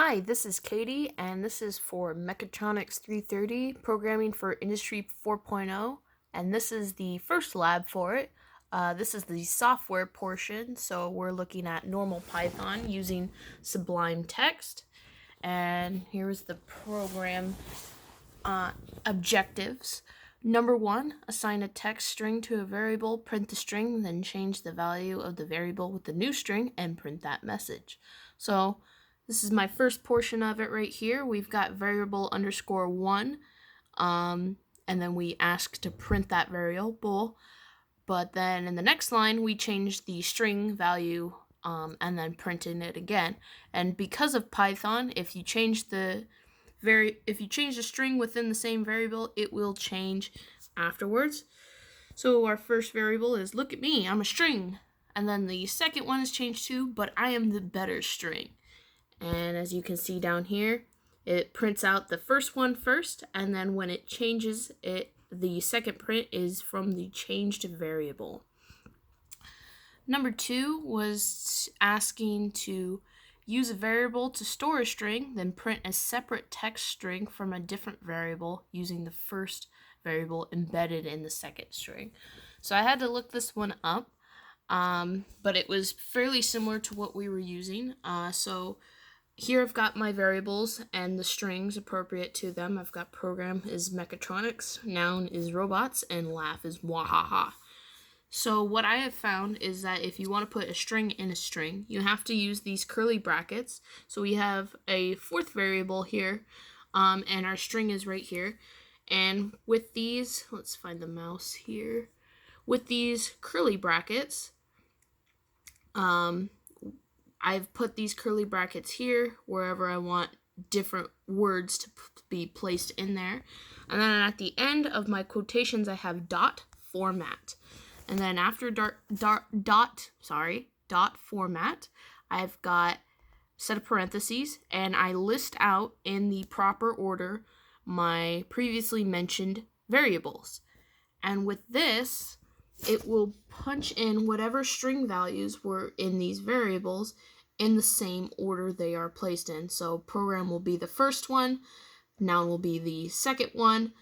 Hi, this is Katie, and this is for Mechatronics 330, Programming for Industry 4.0, and this is the first lab for it. This is the software portion, so we're looking at normal Python using Sublime Text, and here's the program objectives. Number 1, assign a text string to a variable, print the string, then change the value of the variable with the new string, and print that message. So this is my first portion of it right here. We've got variable underscore 1, and then we ask to print that variable. But then in the next line, we change the string value and then print in it again. And because of Python, if you change the string within the same variable, it will change afterwards. So our first variable is look at me, I'm a string. And then the second one is changed to but I am the better string. And as you can see down here, it prints out the first one first, and then when it changes it, the second print is from the changed variable. Number 2 was asking to use a variable to store a string, then print a separate text string from a different variable using the first variable embedded in the second string. So I had to look this one up, but it was fairly similar to what we were using. So here I've got my variables and the strings appropriate to them. I've got program is Mechatronics, noun is robots, and laugh is mwahaha. So what I have found is that if you want to put a string in a string, you have to use these curly brackets. So we have a fourth variable here, and our string is right here. And with these, let's find the mouse here. With these curly brackets, I've put these curly brackets here wherever I want different words to be placed in there. And then at the end of my quotations, I have dot format. And then after dot format, I've got set of parentheses, and I list out in the proper order my previously mentioned variables. And with this, it will punch in whatever string values were in these variables in the same order they are placed in. So program will be the first one, noun will be the second one,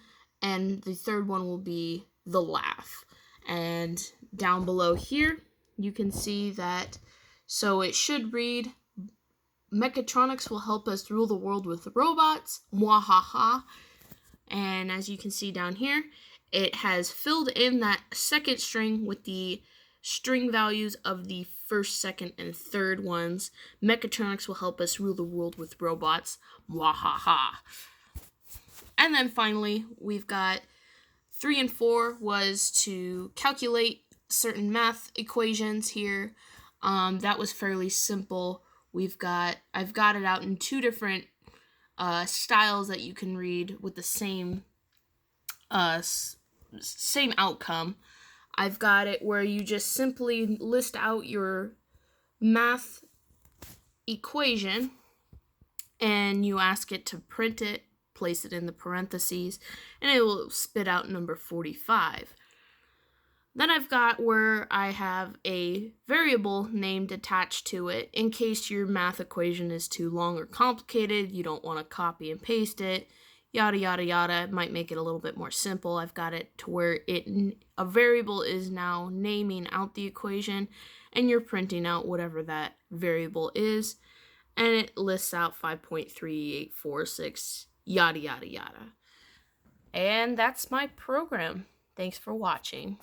and the third one will be the laugh. And down below here, you can see that, so it should read, Mechatronics will help us rule the world with robots, mwahaha. And as you can see down here, it has filled in that second string with the string values of the first, second, and third ones. Mechatronics will help us rule the world with robots. Mwahaha. And then finally, we've got 3 and 4 was to calculate certain math equations here. That was fairly simple. I've got it out in 2 different styles that you can read with the same outcome. I've got it where you just simply list out your math equation and you ask it to print it, place it in the parentheses, and it will spit out number 45. Then I've got where I have a variable named attached to it in case your math equation is too long or complicated, you don't want to copy and paste it, yada yada yada. It might make it a little bit more simple. I've got it to where a variable is now naming out the equation and you're printing out whatever that variable is, and it lists out 5.3846 yada yada yada. And that's my program. Thanks for watching.